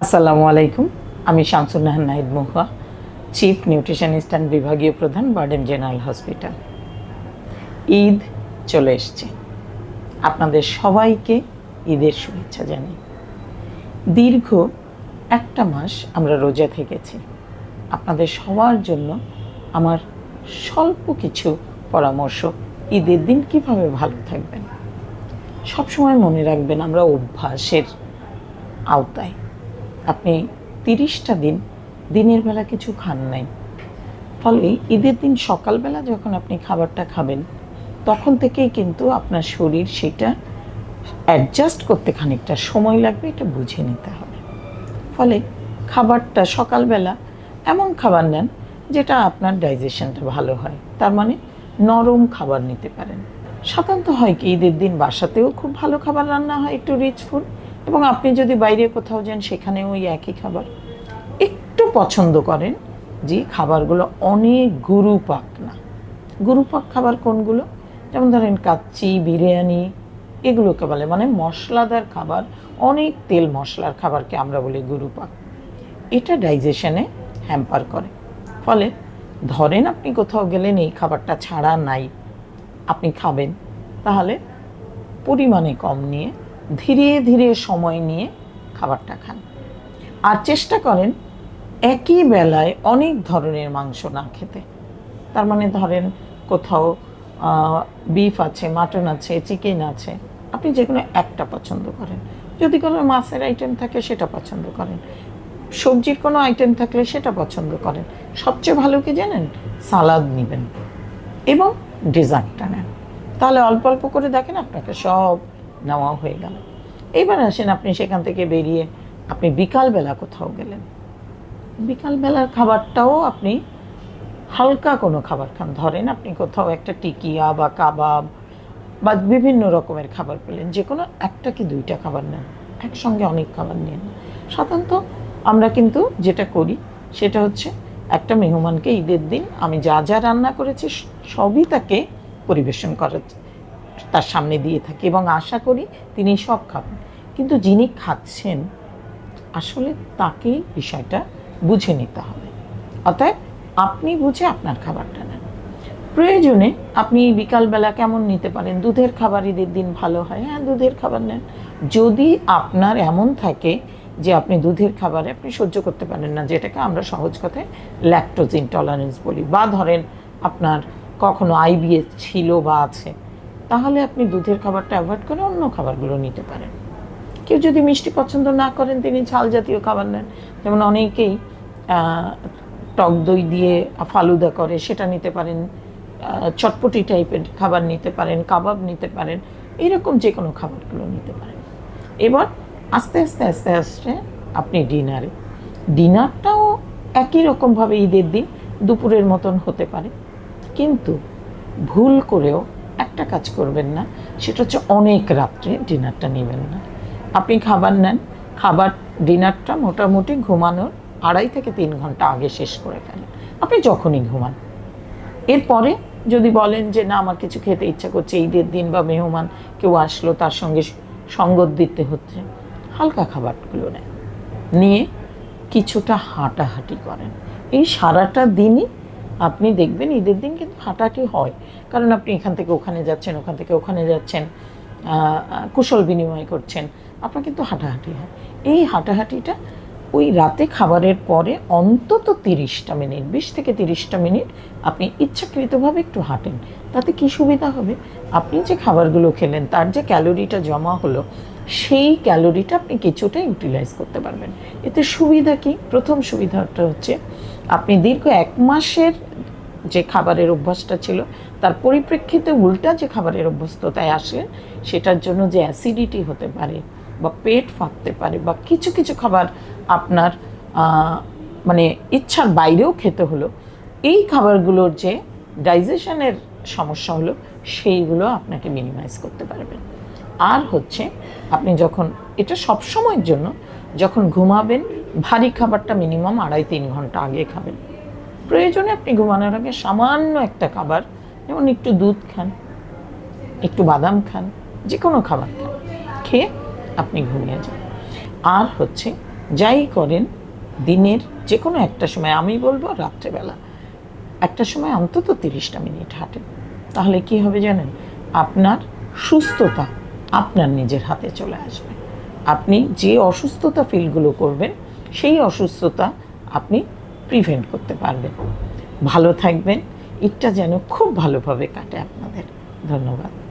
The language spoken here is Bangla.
আসসালামু আলাইকুম। আমি শামসুন নাহার নাহিদ মহুয়া, চিফ নিউট্রিশনিস্ট অ্যান্ড বিভাগীয় প্রধান, বারডেম জেনারেল হসপিটাল। ঈদ চলে এসছে, আপনাদের সবাইকে ঈদের শুভেচ্ছা জানাই। দীর্ঘ একটা মাস আমরা রোজা থেকেছি। আপনাদের সবার জন্য আমার স্বল্প কিছু পরামর্শ, ঈদের দিন কিভাবে ভালো থাকবেন। সবসময় মনে রাখবেন, আমরা অভ্যাসের আওতায়। আপনি 30টা দিন দিনের বেলা কিছু খান নাই, ফলে ঈদের দিন সকালবেলা যখন আপনি খাবারটা খাবেন তখন থেকেই কিন্তু আপনার শরীর সেটা অ্যাডজাস্ট করতে খানিকটা সময় লাগবে, এটা বুঝে নিতে হবে। ফলে খাবারটা সকালবেলা এমন খাবার নেন যেটা আপনার ডাইজেশনটা ভালো হয়, তার মানে নরম খাবার নিতে পারেন। সাধারণত হয় কি, ঈদের দিন বাসাতেও খুব ভালো খাবার রান্না হয়, একটু রিচ ফুড, এবং আপনি যদি বাইরে কোথাও যান সেখানেও ওই একই খাবার। একটু পছন্দ করেন যে খাবারগুলো অনেক গুরুপাক না। গুরুপাক খাবার কোনগুলো? যেমন ধরেন কাচ্চি, বিরিয়ানি, এগুলোকে বলে, মানে মশলাদার খাবার, অনেক তেল মশলার খাবারকে আমরা বলি গুরুপাক। এটা ডাইজেশনে হ্যাম্পার করে। ফলে ধরেন আপনি কোথাও গেলেন, এই খাবারটা ছাড়া নাই, আপনি খাবেন, তাহলে পরিমাণে কম নিয়ে ধীরে ধীরে সময় নিয়ে খাবারটা খান। আর চেষ্টা করেন একই বেলায় অনেক ধরনের মাংস না খেতে। তার মানে ধরেন কোথাও বিফ আছে, মাটন আছে, চিকেন আছে, আপনি যে কোনো একটা পছন্দ করেন। যদি কোনো মাছের আইটেম থাকে সেটা পছন্দ করেন, সবজির কোনো আইটেম থাকলে সেটা পছন্দ করেন। সবচেয়ে ভালো কি জানেন? সালাদ নেবেন এবং ডেজার্টটা নেন। তাহলে অল্প অল্প করে দেখেন আপনাকে সব নেওয়া হয়ে গেল। এবার আসেন, আপনি সেখান থেকে বেরিয়ে আপনি বিকালবেলা কোথাও গেলেন, বিকালবেলার খাবারটাও আপনি হালকা কোনো খাবার খান। ধরেন আপনি কোথাও একটা টিকিয়া বা কাবাব বা বিভিন্ন রকমের খাবার পেলেন, যে কোনো একটা কি দুইটা খাবার নেন, একসঙ্গে অনেক খাবার নিয়ে নেন। সাধারণত আমরা কিন্তু যেটা করি সেটা হচ্ছে, একটা মেহমানকে ঈদের দিন আমি যা যা রান্না করেছি সবই তাকে পরিবেশন করার তার সামনে দিয়ে থাকি এবং আশা করি তিনি সব খাবেন। কিন্তু যিনি খাচ্ছেন আসলে তাকে বিষয়টা বুঝে নিতে হবে। অতএব আপনি বুঝে আপনার খাবারটা নেন। প্রয়োজনে আপনি বিকালবেলা কেমন নিতে পারেন, দুধের খাবার ঈদের দিন ভালো হয়, হ্যাঁ দুধের খাবার নেন। যদি আপনার এমন থাকে যে আপনি দুধের খাবারে আপনি সহ্য করতে পারেন না, যেটাকে আমরা সহজ কথায় ল্যাকটোজ ইনটলারেন্স বলি, বা ধরেন আপনার কখনো আইবিএস ছিল বা আছে, তাহলে আপনি দুধের খাবারটা অ্যাভয়েড করে অন্য খাবারগুলো নিতে পারেন। কেউ যদি মিষ্টি পছন্দ না করেন, তিনি ঝাল জাতীয় খাবার নেন। যেমন অনেকেই টক দই দিয়ে ফালুদা করে, সেটা নিতে পারেন। চটপটি টাইপের খাবার নিতে পারেন, কাবাব নিতে পারেন, এরকম যে কোনো খাবারগুলো নিতে পারেন। এবার আস্তে আস্তে আস্তে আস্তে আপনি ডিনারটাও একই রকমভাবে ঈদের দিন দুপুরের মতন হতে পারে, কিন্তু ভুল করেও একটা কাজ করবেন না, সেটা হচ্ছে অনেক রাত্রে ডিনারটা নেবেন না। আপনি খাবার নেন, ডিনারটা মোটামুটি ঘুমানোর 2.5 থেকে 3 ঘন্টা আগে শেষ করে ফেলেন, আপনি যখনই ঘুমান। এরপরে যদি বলেন যে না, আমার কিছু খেতে ইচ্ছা করছে ঈদের দিন, বা মেহমান কেউ আসলো তার সঙ্গে সঙ্গত দিতে হচ্ছে, হালকা খাবারগুলো নেন, নিয়ে কিছুটা হাঁটাহাঁটি করেন। এই সারাটা দিনই আপনি দেখবেন ঈদের দিন কিন্তু হাঁটাহাঁটি হয়, কারণ আপনি এখান থেকে ওখানে যাচ্ছেন, ওখান থেকে ওখানে যাচ্ছেন, কুশল বিনিময় করছেন, আপনার কিন্তু হাঁটাহাঁটি হয়। এই হাঁটাহাঁটিটা ওই রাতে খাবারের পরে অন্তত 30টা মিনিট, 20 থেকে 30টা মিনিট আপনি ইচ্ছাকৃতভাবে একটু হাঁটেন। তাতে কি সুবিধা হবে, আপনি যে খাবারগুলো খেলেন তার যে ক্যালোরিটা জমা হলো, সেই ক্যালোরিটা আপনি কিছুটা ইউটিলাইজ করতে পারবেন। এতে সুবিধা কি? প্রথম সুবিধাটা হচ্ছে, আপনি দীর্ঘ 1 মাসের যে খাবারের অভ্যাসটা ছিল তার পরিপ্রেক্ষিতে উল্টা যে খাবারের অভ্যস্ততায় আসলেন, সেটার জন্য যে অ্যাসিডিটি হতে পারে বা পেট ফাঁকতে পারে, বা কিছু কিছু খাবার আপনার মানে ইচ্ছার বাইরেও খেতে হলো, এই খাবারগুলোর যে ডাইজেশনের সমস্যা হলো, সেইগুলো আপনাকে মিনিমাইজ করতে পারবেন। আর হচ্ছে, আপনি যখন এটা সবসময়ের জন্য, যখন ঘুমাবেন ভারী খাবারটা মিনিমাম 2.5-3 ঘন্টা আগে খাবেন। প্রয়োজনে আপনি ঘুমানোর আগে সামান্য একটা খাবার, যেমন একটু দুধ খান, একটু বাদাম খান, যে কোনো খাবার খান, খেয়ে আপনি ঘুমিয়ে যান। আর হচ্ছে যাই করেন দিনের যে কোনো একটা সময়, আমি বলবো রাত্রেবেলা একটা সময় অন্তত 30টা মিনিট হাঁটেন। তাহলে কি হবে জানেন, আপনার সুস্থতা আপনার নিজের হাতে চলে আসবে। আপনি যে অসুস্থতা ফিলগুলো করবেন সেই অসুস্থতা আপনি প্রিভেন্ট করতে পারবেন। ভালো থাকবেন, ঈদটা যেন খুব ভালোভাবে কাটে আপনাদের। ধন্যবাদ।